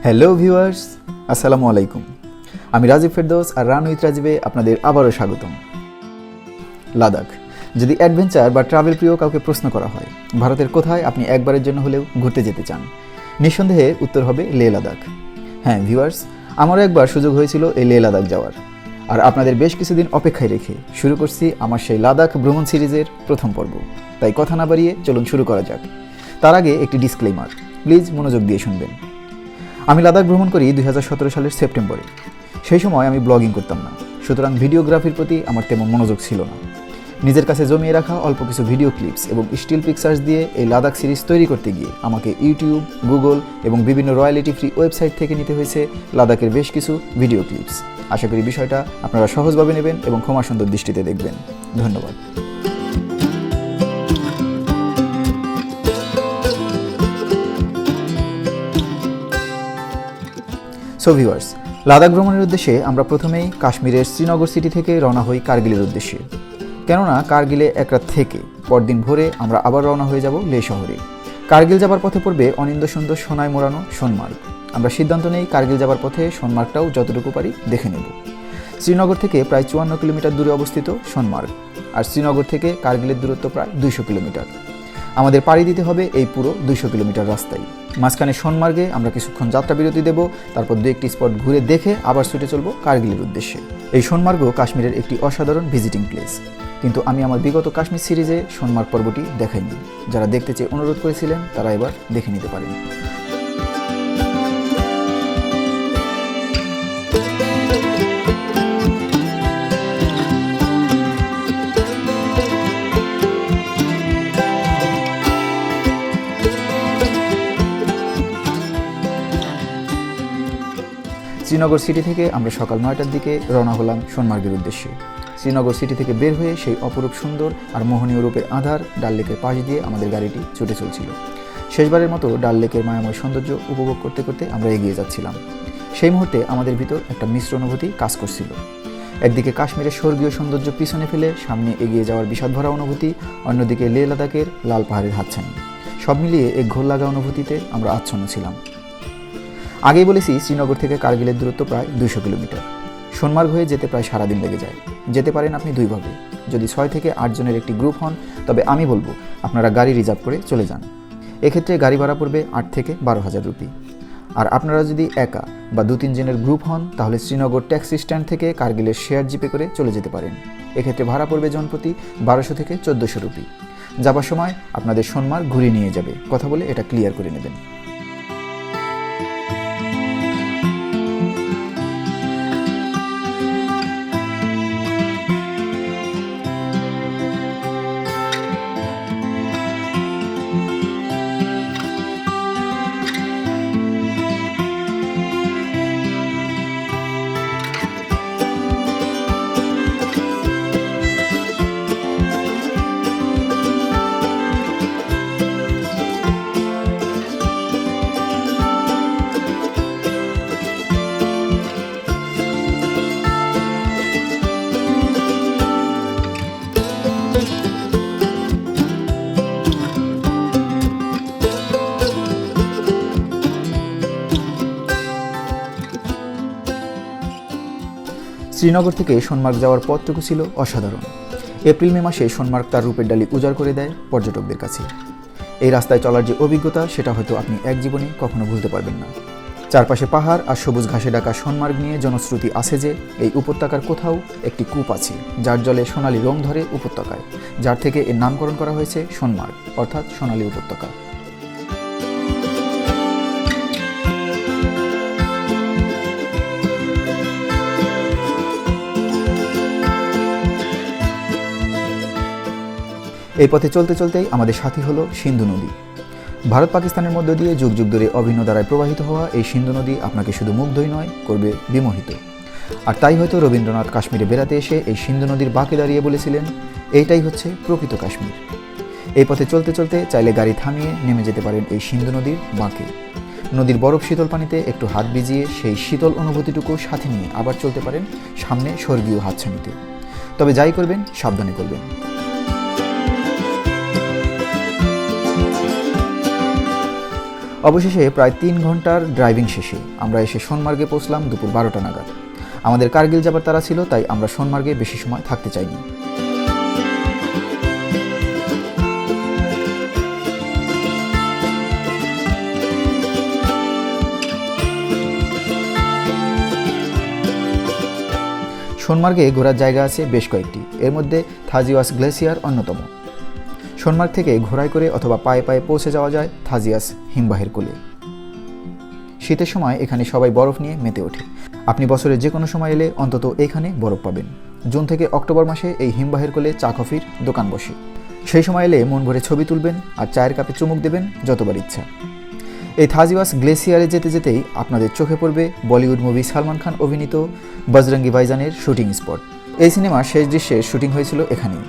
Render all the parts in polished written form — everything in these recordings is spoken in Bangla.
হ্যালো ভিউয়ার্স, আসসালামু আলাইকুম। আমি রাজীব ফেরদৌস আর রান উইথ রাজীবে আপনাদের আবারও স্বাগতম। লাদাখ, যদি অ্যাডভেঞ্চার বা ট্রাভেল প্রিয় কাউকে প্রশ্ন করা হয় ভারতের কোথায় আপনি একবারের জন্য হলেও ঘুরতে যেতে চান, নিঃসন্দেহে উত্তর হবে লে লাদাখ। হ্যাঁ ভিউয়ার্স, আমারও একবার সুযোগ হয়েছিল এই লে লাদাখ যাওয়ার, আর আপনাদের বেশ কিছুদিন অপেক্ষায় রেখে শুরু করছি আমার সেই লাদাখ ভ্রমণ সিরিজের প্রথম পর্ব। তাই কথা না বাড়িয়ে চলুন শুরু করা যাক। তার আগে একটি ডিসক্লেইমার, প্লিজ মনোযোগ দিয়ে শুনবেন। আমি লাদাখ ভ্রমণ করি 2017 সালের সেপ্টেম্বরে। সেই সময় আমি ব্লগিং করতাম না, সুতরাং ভিডিওগ্রাফির প্রতি আমার তেমন মনোযোগ ছিল না। নিজের কাছে জমিয়ে রাখা অল্প কিছু ভিডিও ক্লিপস এবং স্টিল পিকচার্স দিয়ে এই লাদাখ সিরিজ তৈরি করতে গিয়ে আমাকে ইউটিউব, গুগল এবং বিভিন্ন রয়্যালিটি ফ্রি ওয়েবসাইট থেকে নিতে হয়েছে লাদাখের বেশ কিছু ভিডিও ক্লিপস। আশা করি বিষয়টা আপনারা সহজভাবে নেবেন এবং ক্ষমা সুন্দর দৃষ্টিতে দেখবেন। ধন্যবাদ। সো ভিউয়ার্স, লাদাখ ভ্রমণের উদ্দেশ্যে আমরা প্রথমেই কাশ্মীরের শ্রীনগর সিটি থেকে রওনা হই কার্গিলের উদ্দেশ্যে। কেননা কার্গিলে এক রাত থেকে পরদিন ভোরে আমরা আবার রওনা হয়ে যাব লে শহরে। কার্গিল যাবার পথে পড়বে অনিন্দ সুন্দর সোনায় মোড়ানো সোনমার্গ। আমরা সিদ্ধান্ত নেই কার্গিল যাবার পথে সোনমার্গটাও যতটুকু পারি দেখে নেব। শ্রীনগর থেকে প্রায় 54 কিলোমিটার দূরে অবস্থিত সোনমার্গ, আর শ্রীনগর থেকে কার্গিলের দূরত্ব প্রায় 200 কিলোমিটার। আমাদের পাড়ি দিতে হবে এই পুরো 200 কিলোমিটার রাস্তায়। মাঝখানে সোনমার্গে আমরা কিছুক্ষণ যাত্রা বিরতি দেব, তারপর দু একটি স্পট ঘুরে দেখে আবার ছুটে চলব কার্গিলের উদ্দেশ্যে। এই সোনমার্গ কাশ্মীরের একটি অসাধারণ ভিজিটিং প্লেস, কিন্তু আমি আমার বিগত কাশ্মীর সিরিজে সোনমার্গ পর্বটি দেখাইনি। যারা দেখতে চেয়ে অনুরোধ করেছিলেন তারা এবার দেখে নিতে পারেন। শ্রীনগর সিটি থেকে আমরা সকাল 9টার দিকে রওনা হলাম সোনমার্গের উদ্দেশ্যে। শ্রীনগর সিটি থেকে বের হয়ে সেই অপরূপ সুন্দর আর মোহনীয় রূপের আধার ডাল লেকের পাশ দিয়ে আমাদের গাড়িটি ছুটে চলছিল। শেষবারের মতো ডাল লেকের মায়াময় সৌন্দর্য উপভোগ করতে করতে আমরা এগিয়ে যাচ্ছিলাম। সেই মুহূর্তে আমাদের ভিতর একটা মিশ্র অনুভূতি কাজ করছিল। একদিকে কাশ্মীরের স্বর্গীয় সৌন্দর্য পিছনে ফেলে সামনে এগিয়ে যাওয়ার বিষাদভরা অনুভূতি, অন্যদিকে লে লাদাখের লাল পাহাড়ের হাতছানি। সব মিলিয়ে এক ঘোর লাগা অনুভূতিতে আমরা আচ্ছন্ন ছিলাম। আগেই বলেছি শ্রীনগর থেকে কার্গিলের দূরত্ব প্রায় 200 কিলোমিটার। সোনমার্গ হয়ে যেতে প্রায় সারাদিন লেগে যায়। যেতে পারেন আপনি দুইভাবে। যদি 6 থেকে 8 জনের একটি গ্রুপ হন তবে আমি বলবো আপনারা গাড়ি রিজার্ভ করে চলে যান। এক্ষেত্রে গাড়ি ভাড়া পড়বে 8 থেকে 12,000 রুপি। আর আপনারা যদি একা বা 2-3 জনের গ্রুপ হন তাহলে শ্রীনগর ট্যাক্সি স্ট্যান্ড থেকে কার্গিলের শেয়ার জিপে করে চলে যেতে পারেন। এক্ষেত্রে ভাড়া পড়বে জনপ্রতি 1200 থেকে 1400 রুপি। যাবার সময় আপনাদের সোনমার্গ ঘুরিয়ে নিয়ে যাবে। কথা বলে এটা ক্লিয়ার করে নেবেন। শ্রীনগর থেকে সোনমার্গ যাওয়ার পথটুকু ছিল অসাধারণ। এপ্রিল-মে মাসে সোনমার্গ তার রূপের ডালি উজাড় করে দেয় পর্যটকদের কাছে। এই রাস্তায় চলার যে অভিজ্ঞতা সেটা হয়তো আপনি এক জীবনে কখনো ভুলতে পারবেন না। চারপাশে পাহাড় আর সবুজ ঘাসে ঢাকা সোনমার্গ নিয়ে জনশ্রুতি আছে যে এই উপত্যকার কোথাও একটি কূপ আছে যার জলে সোনালী রং ধরে উপত্যকায়, যার থেকে এর নামকরণ করা হয়েছে সোনমার্গ, অর্থাৎ সোনালী উপত্যকা। এই পথে চলতে চলতেই আমাদের সাথী হলো সিন্ধু নদী। ভারত পাকিস্তানের মধ্য দিয়ে যুগ যুগ ধরে অভিন্ন ধারায় প্রবাহিত হওয়া এই সিন্ধু নদী আপনাকে শুধু মুগ্ধই নয়, করবে বিমোহিত। আর তাই হয়তো রবীন্দ্রনাথ কাশ্মীরে বেড়াতে এসে এই সিন্ধু নদীর বাঁকে দাঁড়িয়ে বলেছিলেন, এইটাই হচ্ছে প্রকৃত কাশ্মীর। এই পথে চলতে চলতে চাইলে গাড়ি থামিয়ে নেমে যেতে পারেন এই সিন্ধু নদীর বাঁকে। নদীর বরফ শীতল পানিতে একটু হাত ভিজিয়ে সেই শীতল অনুভূতিটুকু সাথে নিয়ে আবার চলতে পারেন সামনে স্বর্গীয় হাতছানিতে। তবে যাই করবেন সাবধানে করবেন। অবশেষে প্রায় 3 ঘন্টার ড্রাইভিং শেষে আমরা এসে সোনমার্গে পৌঁছলাম দুপুর 12টা নাগাদ। আমাদের কার্গিল যাবার তাড়া ছিল, তাই আমরা সোনমার্গে বেশি সময় থাকতে চাইনি। সোনমার্গে ঘোরার জায়গা আছে বেশ কয়েকটি, এর মধ্যে থাজিওয়াস গ্লেসিয়ার অন্যতম। সোনমার্গ থেকে ঘোড়ায় করে অথবা পায়ে পায়ে পৌঁছে যাওয়া যায় থাজিয়াস হিমবাহের কোলে। শীতের সময় এখানে সবাই বরফ নিয়ে মেতে ওঠে। আপনি বছরের যে কোনো সময় এলে অন্তত এখানে বরফ পাবেন। জুন থেকে অক্টোবর মাসে এই হিমবাহের কোলে চা কফির দোকান বসে। সেই সময় এলে মন ভরে ছবি তুলবেন আর চায়ের কাপে চুমুক দেবেন যতবার ইচ্ছা। এই থাজিওয়াস গ্লেসিয়ারে যেতে যেতেই আপনাদের চোখে পড়বে বলিউড মুভি সালমান খান অভিনীত বজরঙ্গি ভাইজানের শুটিং স্পট। এই সিনেমার শেষ দৃশ্যের শুটিং হয়েছিল এখানেই।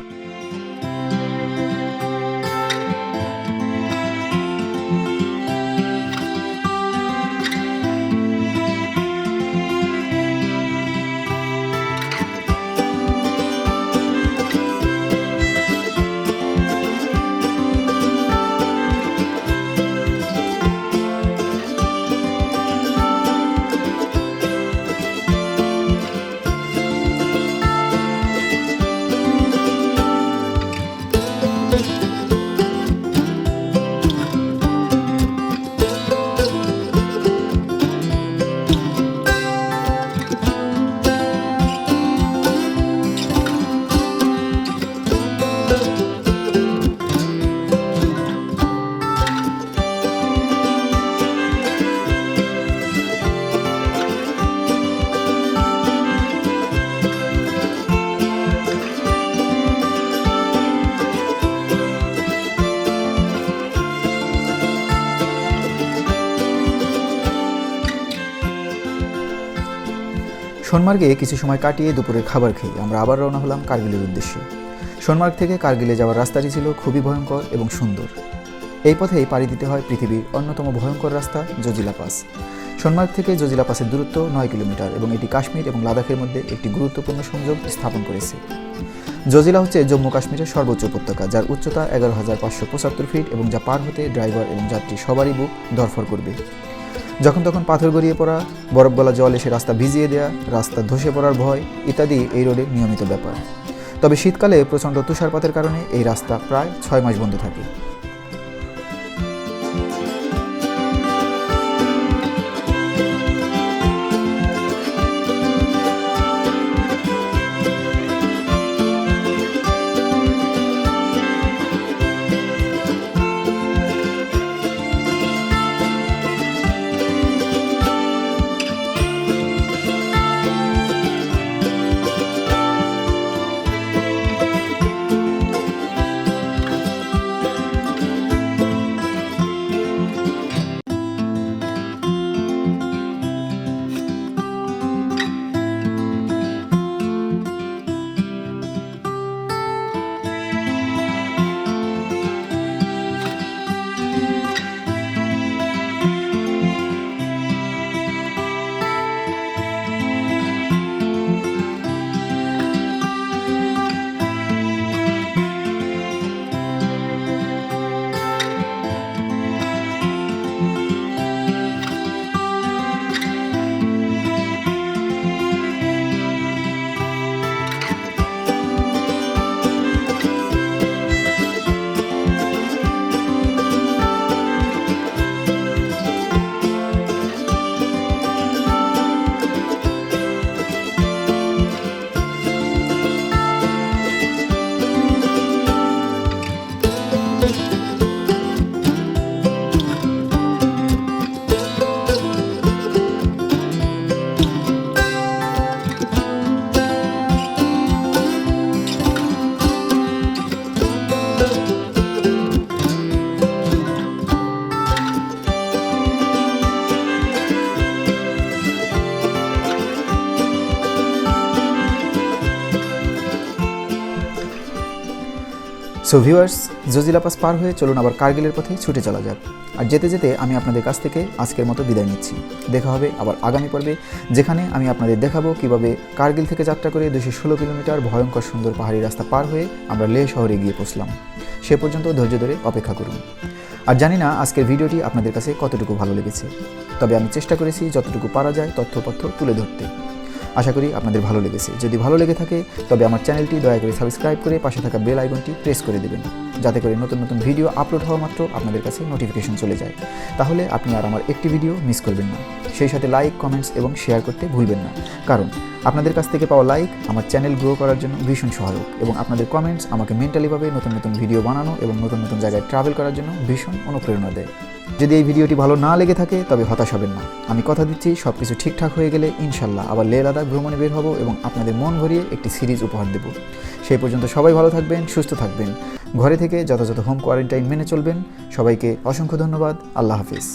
সোনমার্গে কিছু সময় কাটিয়ে দুপুরের খাবার খেয়ে আমরা আবার রওনা হলাম কার্গিলের উদ্দেশ্যে। সোনমার্গ থেকে কার্গিলে যাওয়ার রাস্তাটি ছিল খুবই ভয়ঙ্কর এবং সুন্দর। এই পথেই পাড়ি দিতে হয় পৃথিবীর অন্যতম ভয়ঙ্কর রাস্তা জজিলা পাস। সোনমার্গ থেকে জজিলা পাসের দূরত্ব 9 কিলোমিটার এবং এটি কাশ্মীর এবং লাদাখের মধ্যে একটি গুরুত্বপূর্ণ সংযোগ স্থাপন করেছে। জজিলা হচ্ছে জম্মু কাশ্মীরের সর্বোচ্চ উপত্যকা, যার উচ্চতা 11,575 ফিট এবং যা পার হতে ড্রাইভার এবং যাত্রী সবারই বুক ধড়ফড় করবে। যখন তখন পাথর গড়িয়ে পড়া, বরফ গলা জল এসে রাস্তা ভিজিয়ে দেয়া, রাস্তা ধসে পড়ার ভয় ইত্যাদি এই রোডের নিয়মিত ব্যাপার। তবে শীতকালে প্রচণ্ড তুষারপাতের কারণে এই রাস্তা প্রায় 6 মাস বন্ধ থাকে। সো ভিউয়ার্স, জজিলা পাস পার হয়ে চলুন আবার কার্গিলের পথে ছুটে চলা যাক। আর যেতে যেতে আমি আপনাদের কাছ থেকে আজকের মতো বিদায় নিচ্ছি। দেখা হবে আবার আগামী পর্বে, যেখানে আমি আপনাদের দেখাবো কিভাবে কার্গিল থেকে যাত্রা করে 216 কিলোমিটার ভয়ঙ্কর সুন্দর পাহাড়ি রাস্তা পার হয়ে আমরা লেহ শহরে গিয়ে পৌঁছলাম। সে পর্যন্ত ধৈর্য ধরে অপেক্ষা করুন। আর জানি না আজকের ভিডিওটি আপনাদের কাছে কতটুকু ভালো লেগেছে, তবে আমি চেষ্টা করেছি যতটুকু পারা যায় তথ্যপত্র তুলে ধরতে। আশা করি আপনাদের ভালো লেগেছে। যদি ভালো লেগে থাকে তবে আমার চ্যানেলটি দয়া করে সাবস্ক্রাইব করে পাশে থাকা বেল আইকনটি প্রেস করে দেবেন, যাতে করে নতুন নতুন ভিডিও আপলোড হওয়া মাত্র আপনাদের কাছে নোটিফিকেশন চলে যায়। তাহলে আপনি আর আমার একটি ভিডিও মিস করবেন না। সেই সাথে লাইক, কমেন্টস এবং শেয়ার করতে ভুলবেন না, কারণ আপনাদের কাছ থেকে পাওয়া লাইক আমার চ্যানেল গ্রো করার জন্য ভীষণ সহায়ক, এবং আপনাদের কমেন্টস আমাকে মেন্টালিভাবে নতুন নতুন ভিডিও বানানো এবং নতুন নতুন জায়গায় ট্রাভেল করার জন্য ভীষণ অনুপ্রেরণা দেয়। যদি এই ভিডিওটি ভালো না লেগে থাকে তবে হতাশ হবেন না। আমি কথা দিচ্ছি সব কিছু ঠিকঠাক হয়ে গেলে ইনশাল্লাহ আবার লেহ লাদাখ ভ্রমণে বের হব এবং আপনাদের মন ভরিয়ে একটি সিরিজ উপহার দেব। সেই পর্যন্ত সবাই ভালো থাকবেন, সুস্থ থাকবেন, ঘরে থেকে যথাযথ হোম কোয়ারেন্টাইন মেনে চলবেন। সবাইকে অসংখ্য ধন্যবাদ। আল্লাহ হাফিজ।